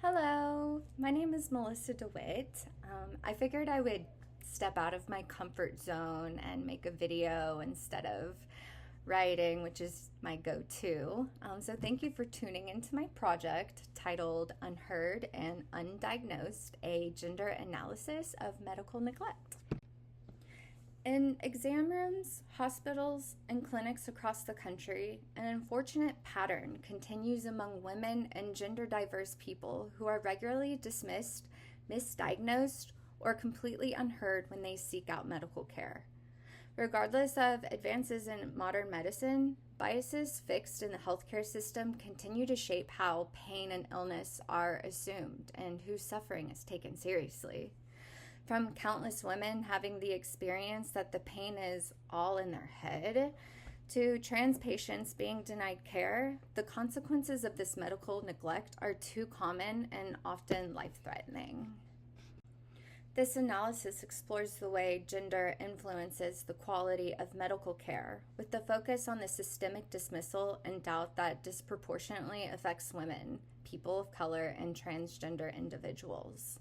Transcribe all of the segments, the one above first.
Hello, my name is Melissa DeWitt. I figured I would step out of my comfort zone and make a video instead of writing, which is my go to. So, thank you for tuning into my project titled Unheard and Undiagnosed, a gender analysis of medical neglect. In exam rooms, hospitals, and clinics across the country, an unfortunate pattern continues among women and gender diverse people who are regularly dismissed, misdiagnosed, or completely unheard when they seek out medical care. Regardless of advances in modern medicine, biases fixed in the healthcare system continue to shape how pain and illness are assumed and whose suffering is taken seriously. From countless women having the experience that the pain is all in their head, to trans patients being denied care, the consequences of this medical neglect are too common and often life-threatening. This analysis explores the way gender influences the quality of medical care, with the focus on the systemic dismissal and doubt that disproportionately affects women, people of color, and transgender individuals.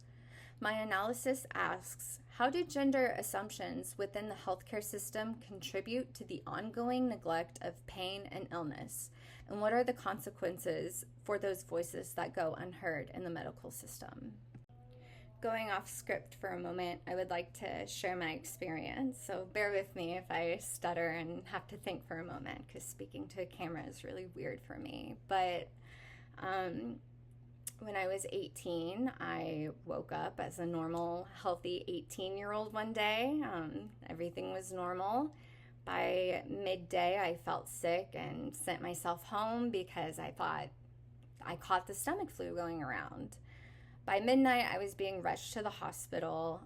My analysis asks, how do gender assumptions within the healthcare system contribute to the ongoing neglect of pain and illness? And what are the consequences for those voices that go unheard in the medical system? Going off script for a moment, I would like to share my experience. So bear with me if I stutter and have to think for a moment, because speaking to a camera is really weird for me. But when I was 18, I woke up as a normal, healthy 18-year-old one day. Everything was normal. By midday, I felt sick and sent myself home because I thought I caught the stomach flu going around. By midnight, I was being rushed to the hospital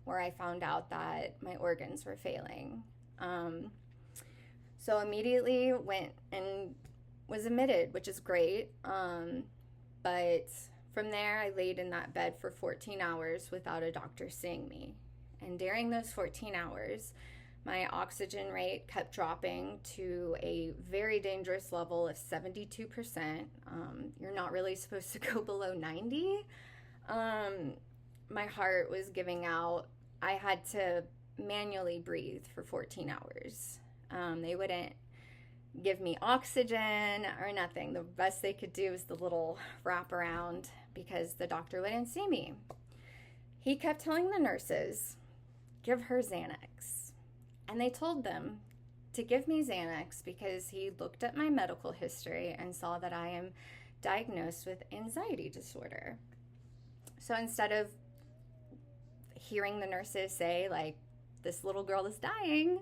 where I found out that my organs were failing. So immediately went and was admitted, which is great. But from there, I laid in that bed for 14 hours without a doctor seeing me. And during those 14 hours, my oxygen rate kept dropping to a very dangerous level of 72%. You're not really supposed to go below 90. My heart was giving out. I had to manually breathe for 14 hours. They wouldn't give me oxygen or nothing. The best they could do was the little wraparound because the doctor wouldn't see me. He kept telling the nurses, give her Xanax. And they told them to give me Xanax because he looked at my medical history and saw that I am diagnosed with anxiety disorder. So instead of hearing the nurses say, like, this little girl is dying,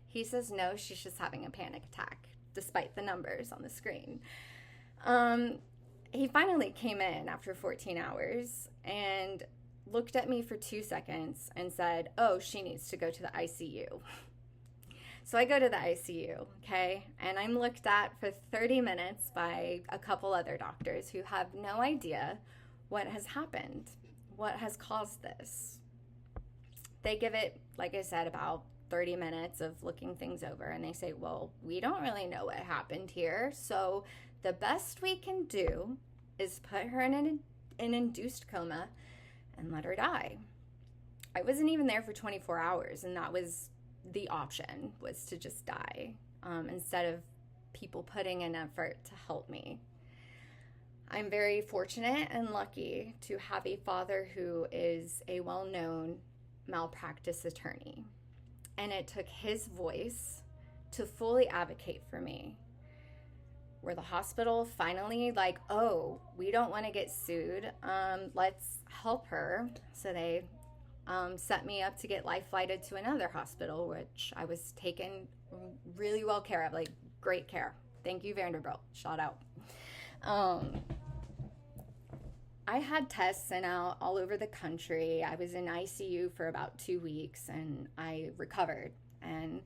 he says, no, she's just having a panic attack, despite the numbers on the screen. He finally came in after 14 hours and looked at me for 2 seconds and said, oh, she needs to go to the ICU. So I go to the ICU, okay? And I'm looked at for 30 minutes by a couple other doctors who have no idea what has happened, what has caused this. They give it, like I said, about 30 minutes of looking things over, and they say, well, we don't really know what happened here, so the best we can do is put her in an induced coma and let her die. I wasn't even there for 24 hours, and that was the option, was to just die, instead of people putting in effort to help me. I'm very fortunate and lucky to have a father who is a well-known malpractice attorney. And it took his voice to fully advocate for me. Where the hospital finally like, oh, we don't want to get sued. Let's help her. So they set me up to get life flighted to another hospital, which I was taken really well care of, like great care. Thank you, Vanderbilt. Shout out. I had tests sent out all over the country. I was in ICU for about 2 weeks and I recovered. And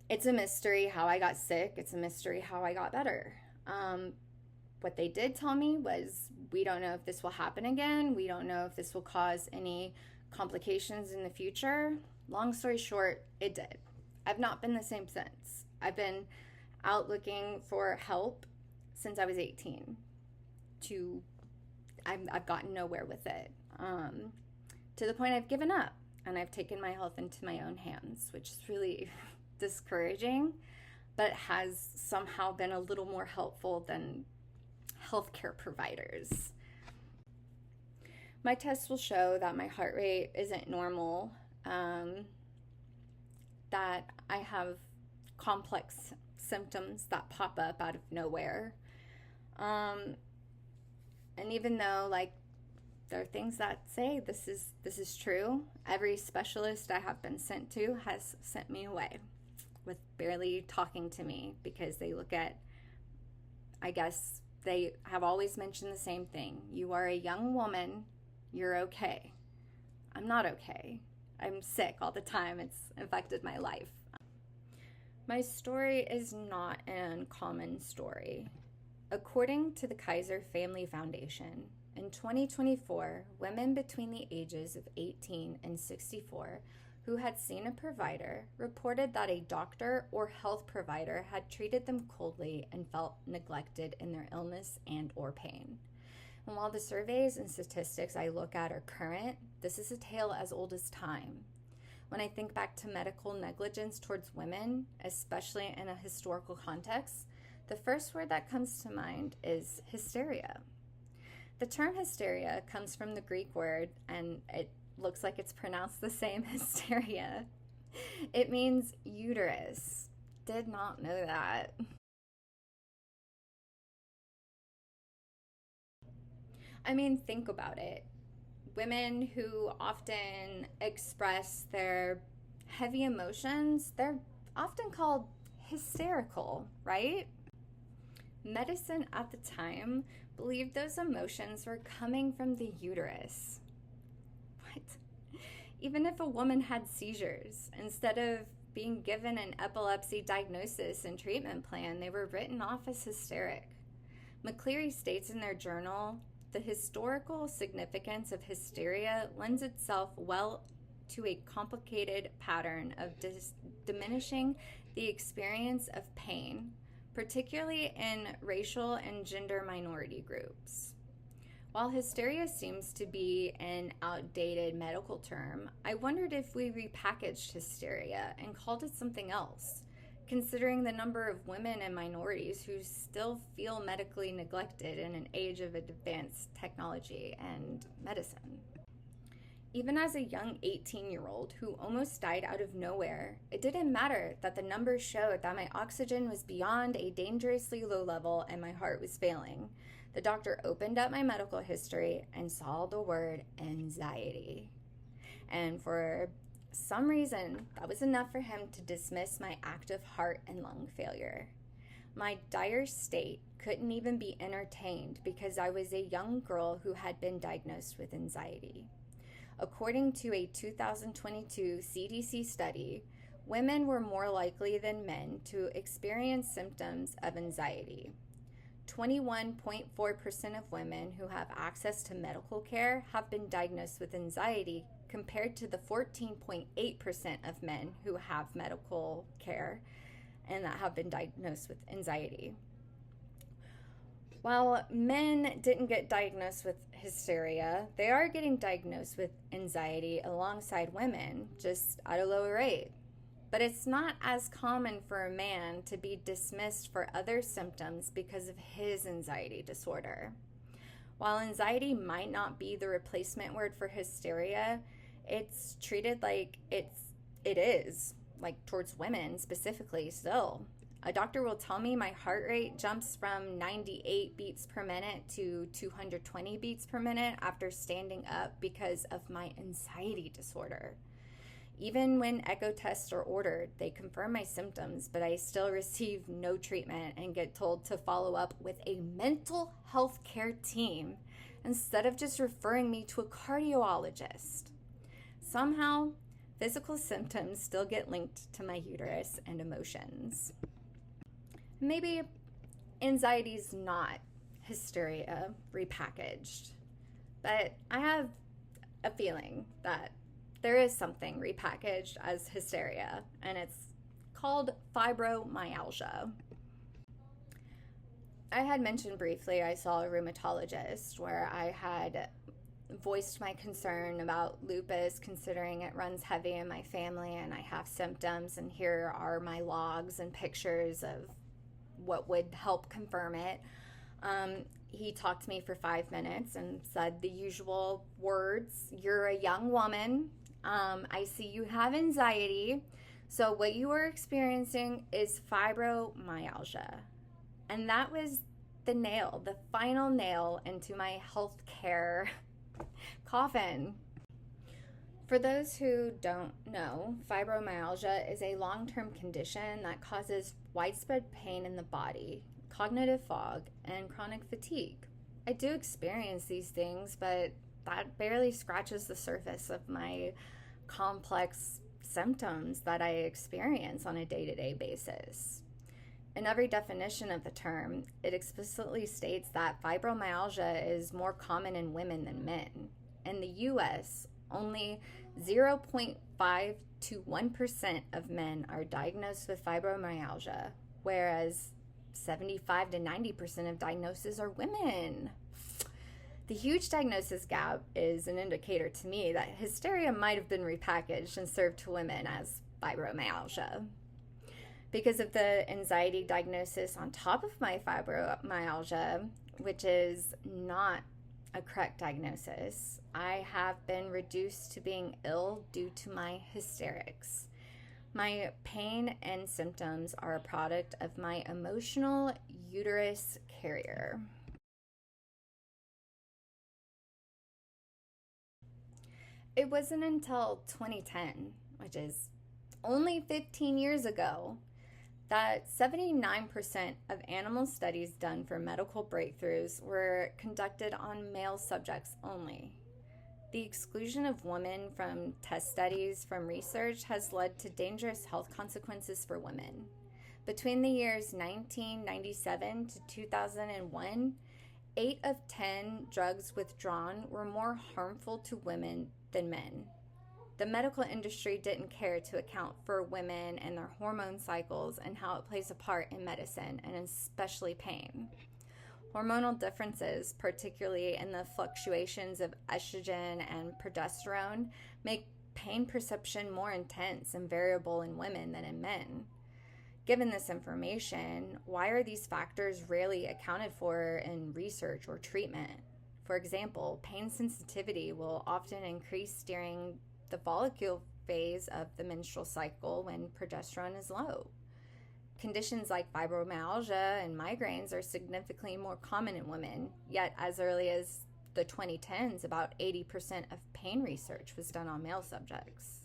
it's a mystery how I got sick. It's a mystery how I got better. What they did tell me was, we don't know if this will happen again. We don't know if this will cause any complications in the future. Long story short, it did. I've not been the same since. I've been out looking for help since I was 18 to I've gotten nowhere with it, to the point I've given up and I've taken my health into my own hands, which is really discouraging, but has somehow been a little more helpful than healthcare providers. My tests will show that my heart rate isn't normal, that I have complex symptoms that pop up out of nowhere. And even though, like, there are things that say this is true, every specialist I have been sent to has sent me away with barely talking to me, because they look at, I guess they have always mentioned the same thing. You are a young woman, you're okay. I'm not okay. I'm sick all the time. It's affected my life. My story is not an uncommon story. According to the Kaiser Family Foundation, in 2024, women between the ages of 18 and 64 who had seen a provider reported that a doctor or health provider had treated them coldly and felt neglected in their illness and or pain. And while the surveys and statistics I look at are current, this is a tale as old as time. When I think back to medical negligence towards women, especially in a historical context, the first word that comes to mind is hysteria. The term hysteria comes from the Greek word, and it looks like it's pronounced the same, hysteria. It means uterus. Did not know that. I mean, think about it. Women who often express their heavy emotions, they're often called hysterical, right? Medicine at the time believed those emotions were coming from the uterus. What? Even if a woman had seizures, instead of being given an epilepsy diagnosis and treatment plan, they were written off as hysteric. McCleary states in their journal, the historical significance of hysteria lends itself well to a complicated pattern of diminishing the experience of pain, particularly in racial and gender minority groups. While hysteria seems to be an outdated medical term, I wondered if we repackaged hysteria and called it something else, considering the number of women and minorities who still feel medically neglected in an age of advanced technology and medicine. Even as a young 18-year-old who almost died out of nowhere, it didn't matter that the numbers showed that my oxygen was beyond a dangerously low level and my heart was failing. The doctor opened up my medical history and saw the word anxiety. And for some reason, that was enough for him to dismiss my active heart and lung failure. My dire state couldn't even be entertained because I was a young girl who had been diagnosed with anxiety. According to a 2022 CDC study, women were more likely than men to experience symptoms of anxiety. 21.4% of women who have access to medical care have been diagnosed with anxiety, compared to the 14.8% of men who have medical care and that have been diagnosed with anxiety. While men didn't get diagnosed with hysteria, they are getting diagnosed with anxiety alongside women, just at a lower rate. But it's not as common for a man to be dismissed for other symptoms because of his anxiety disorder. While anxiety might not be the replacement word for hysteria, it's treated like it is, like towards women specifically still. A doctor will tell me my heart rate jumps from 98 beats per minute to 220 beats per minute after standing up because of my anxiety disorder. Even when echo tests are ordered, they confirm my symptoms, but I still receive no treatment and get told to follow up with a mental health care team instead of just referring me to a cardiologist. Somehow, physical symptoms still get linked to my uterus and emotions. Maybe anxiety's not hysteria repackaged, but I have a feeling that there is something repackaged as hysteria, and it's called fibromyalgia. I had mentioned briefly I saw a rheumatologist where I had voiced my concern about lupus, considering it runs heavy in my family and I have symptoms, and here are my logs and pictures of what would help confirm it. He talked to me for 5 minutes and said the usual words: "You're a young woman. I see you have anxiety. So, what you are experiencing is fibromyalgia." And that was the final nail into my healthcare coffin. For those who don't know, fibromyalgia is a long term condition that causes widespread pain in the body, cognitive fog, and chronic fatigue. I do experience these things, but that barely scratches the surface of my complex symptoms that I experience on a day-to-day basis. In every definition of the term, it explicitly states that fibromyalgia is more common in women than men. In the US, only 0.5 to 1% of men are diagnosed with fibromyalgia, whereas 75 to 90% of diagnoses are women. The huge diagnosis gap is an indicator to me that hysteria might have been repackaged and served to women as fibromyalgia. Because of the anxiety diagnosis on top of my fibromyalgia, which is not a correct diagnosis, I have been reduced to being ill due to my hysterics. My pain and symptoms are a product of my emotional uterus carrier. It wasn't until 2010, which is only 15 years ago, that 79% of animal studies done for medical breakthroughs were conducted on male subjects only. The exclusion of women from test studies from research has led to dangerous health consequences for women. Between the years 1997 to 2001, 8 of 10 drugs withdrawn were more harmful to women than men. The medical industry didn't care to account for women and their hormone cycles and how it plays a part in medicine, and especially pain. Hormonal differences, particularly in the fluctuations of estrogen and progesterone, make pain perception more intense and variable in women than in men. Given this information, why are these factors rarely accounted for in research or treatment? For example, pain sensitivity will often increase during the follicle phase of the menstrual cycle when progesterone is low. Conditions like fibromyalgia and migraines are significantly more common in women, yet as early as the 2010s, about 80% of pain research was done on male subjects.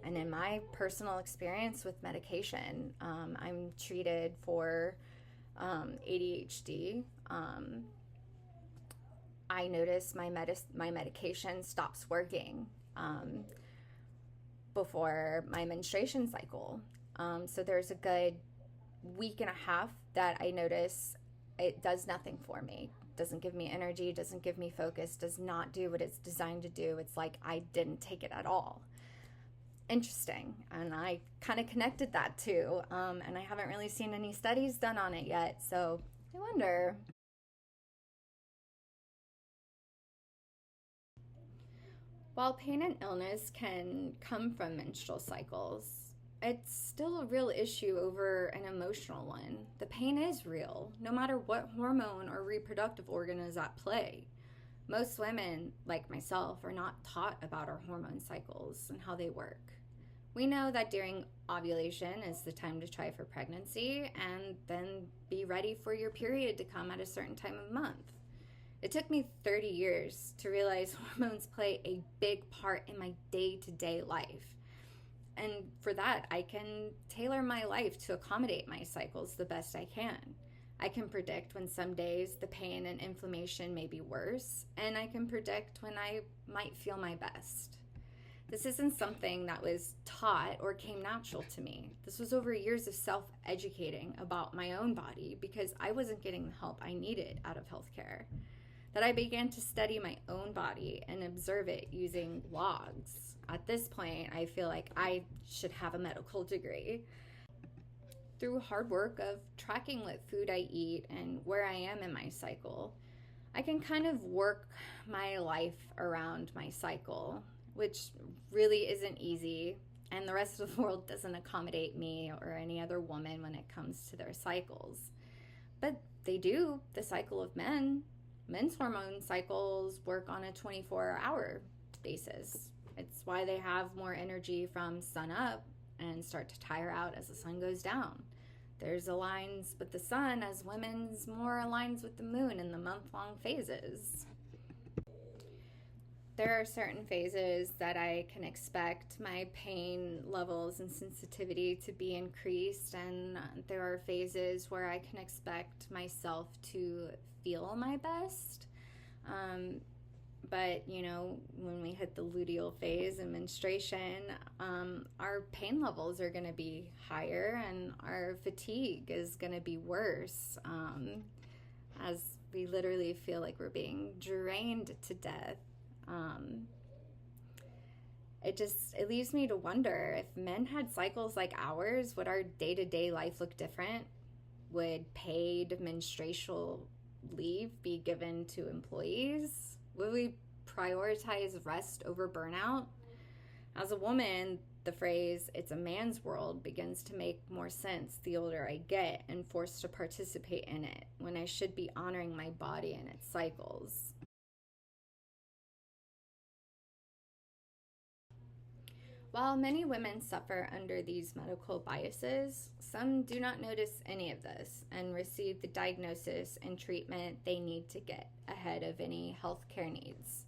And in my personal experience with medication, I'm treated for ADHD. I notice my medication stops working before my menstruation cycle. So there's a good week and a half that I notice it does nothing for me. Doesn't give me energy, doesn't give me focus, does not do what it's designed to do. It's like I didn't take it at all. Interesting. And I kind of connected that too. And I haven't really seen any studies done on it yet. So I wonder. While pain and illness can come from menstrual cycles, it's still a real issue over an emotional one. The pain is real, no matter what hormone or reproductive organ is at play. Most women, like myself, are not taught about our hormone cycles and how they work. We know that during ovulation is the time to try for pregnancy, and then be ready for your period to come at a certain time of month. It took me 30 years to realize hormones play a big part in my day-to-day life. And for that, I can tailor my life to accommodate my cycles the best I can. I can predict when some days the pain and inflammation may be worse, and I can predict when I might feel my best. This isn't something that was taught or came natural to me. This was over years of self-educating about my own body because I wasn't getting the help I needed out of healthcare. That I began to study my own body and observe it using logs. At this point, I feel like I should have a medical degree. through hard work of tracking what food I eat and where I am in my cycle, I can kind of work my life around my cycle, which really isn't easy. And the rest of the world doesn't accommodate me or any other woman when it comes to their cycles. But they do. The cycle of men. Men's hormone cycles work on a 24-hour basis. It's why they have more energy from sun up and start to tire out as the sun goes down. Theirs aligns with the sun as women's more aligns with the moon in the month-long phases. There are certain phases that I can expect my pain levels and sensitivity to be increased, and there are phases where I can expect myself to feel my best. But, when we hit the luteal phase and menstruation, our pain levels are going to be higher and our fatigue is going to be worse, as we literally feel like we're being drained to death. It leaves me to wonder, if men had cycles like ours, would our day-to-day life look different? Would paid menstrual leave be given to employees? Would we prioritize rest over burnout? As a woman, the phrase, "it's a man's world," begins to make more sense the older I get and forced to participate in it, when I should be honoring my body and its cycles. While many women suffer under these medical biases, some do not notice any of this and receive the diagnosis and treatment they need to get ahead of any healthcare needs.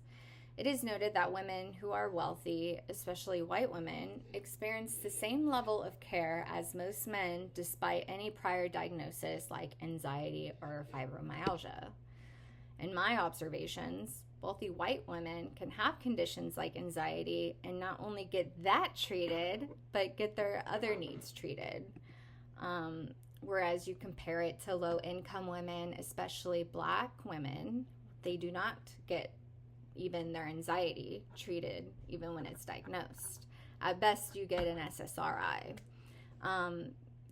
It is noted that women who are wealthy, especially white women, experience the same level of care as most men despite any prior diagnosis like anxiety or fibromyalgia. In my observations, wealthy white women can have conditions like anxiety and not only get that treated, but get their other needs treated. Whereas you compare it to low-income women, especially Black women, they do not get even their anxiety treated, even when it's diagnosed. At best, you get an SSRI.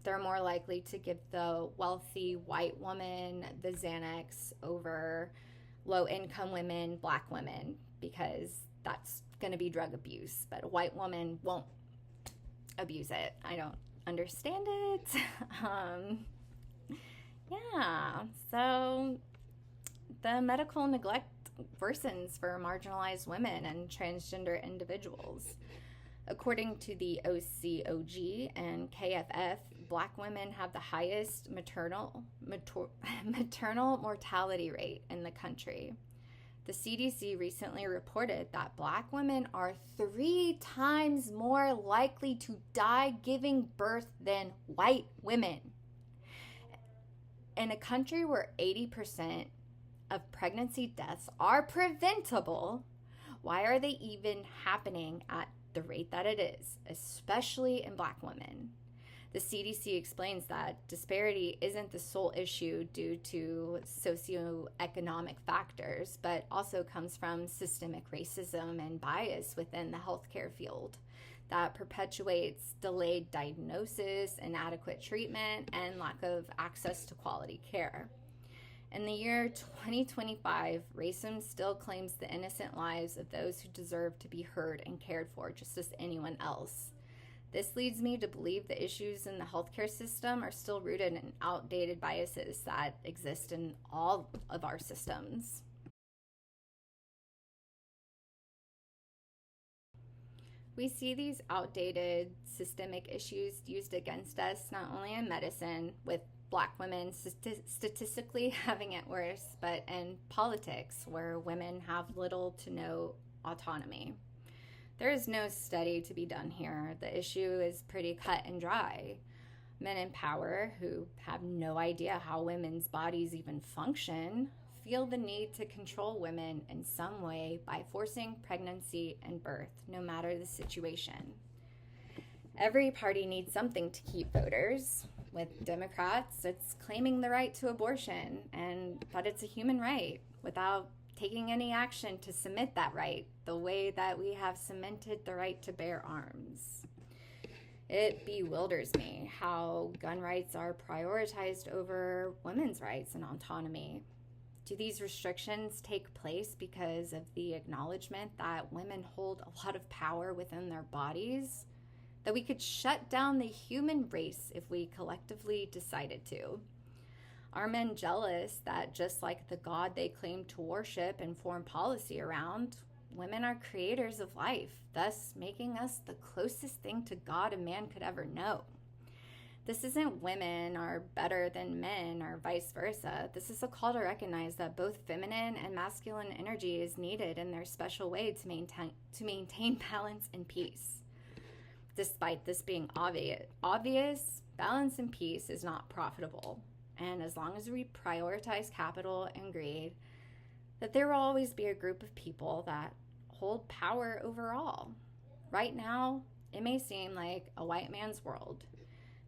They're more likely to give the wealthy white woman the Xanax over low-income women, Black women, because that's going to be drug abuse. But a white woman won't abuse it. I don't understand it. So the medical neglect worsens for marginalized women and transgender individuals. According to the OCOG and KFF, Black women have the highest maternal mortality rate in the country. The CDC recently reported that Black women are 3 times more likely to die giving birth than white women. In a country where 80% of pregnancy deaths are preventable, why are they even happening at the rate that it is, especially in Black women? The CDC explains that disparity isn't the sole issue due to socioeconomic factors, but also comes from systemic racism and bias within the healthcare field that perpetuates delayed diagnosis, inadequate treatment, and lack of access to quality care. In the year 2025, racism still claims the innocent lives of those who deserve to be heard and cared for just as anyone else. This leads me to believe the issues in the healthcare system are still rooted in outdated biases that exist in all of our systems. We see these outdated systemic issues used against us not only in medicine, with Black women statistically having it worse, but in politics, where women have little to no autonomy. There is no study to be done here. The issue is pretty cut and dry. Men in power, who have no idea how women's bodies even function, feel the need to control women in some way by forcing pregnancy and birth, no matter the situation. Every party needs something to keep voters. With Democrats, it's claiming the right to abortion, but it's a human right, without taking any action to cement that right, the way that we have cemented the right to bear arms. It bewilders me how gun rights are prioritized over women's rights and autonomy. Do these restrictions take place because of the acknowledgement that women hold a lot of power within their bodies? That we could shut down the human race if we collectively decided to? Are men jealous that just like the God they claim to worship and form policy around, women are creators of life, thus making us the closest thing to God a man could ever know? This isn't women are better than men or vice versa. This is a call to recognize that both feminine and masculine energy is needed in their special way to maintain balance and peace. Despite this being obvious, balance and peace is not profitable. And as long as we prioritize capital and greed, that there will always be a group of people that hold power overall. Right now, it may seem like a white man's world,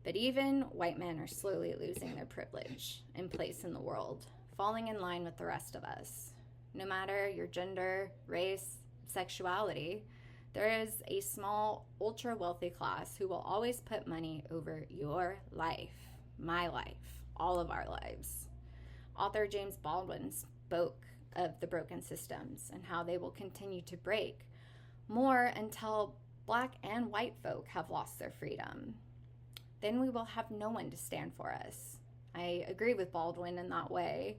but even white men are slowly losing their privilege and place in the world, falling in line with the rest of us. No matter your gender, race, sexuality, there is a small, ultra-wealthy class who will always put money over your life, my life, all of our lives. Author James Baldwin spoke of the broken systems and how they will continue to break more until Black and white folk have lost their freedom. Then we will have no one to stand for us. I agree with Baldwin in that way,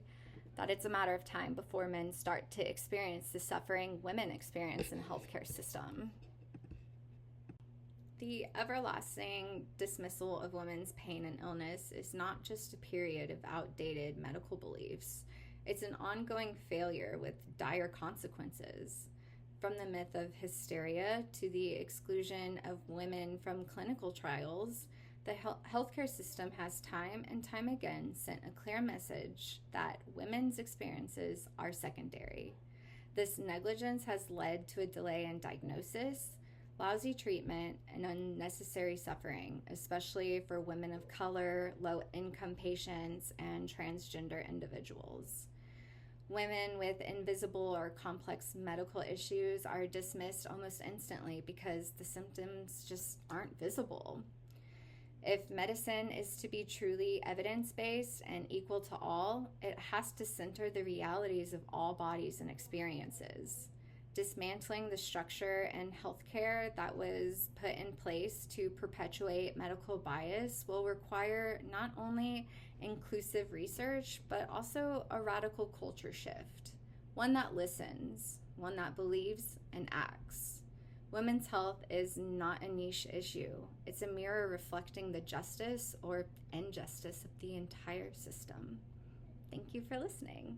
that it's a matter of time before men start to experience the suffering women experience in the healthcare system. The everlasting dismissal of women's pain and illness is not just a period of outdated medical beliefs. It's an ongoing failure with dire consequences. From the myth of hysteria to the exclusion of women from clinical trials, the healthcare system has time and time again sent a clear message that women's experiences are secondary. This negligence has led to a delay in diagnosis, lousy treatment, and unnecessary suffering, especially for women of color, low-income patients, and transgender individuals. Women with invisible or complex medical issues are dismissed almost instantly because the symptoms just aren't visible. If medicine is to be truly evidence-based and equal to all, it has to center the realities of all bodies and experiences. Dismantling the structure and healthcare that was put in place to perpetuate medical bias will require not only inclusive research, but also a radical culture shift. One that listens, one that believes and acts. Women's health is not a niche issue. It's a mirror reflecting the justice or injustice of the entire system. Thank you for listening.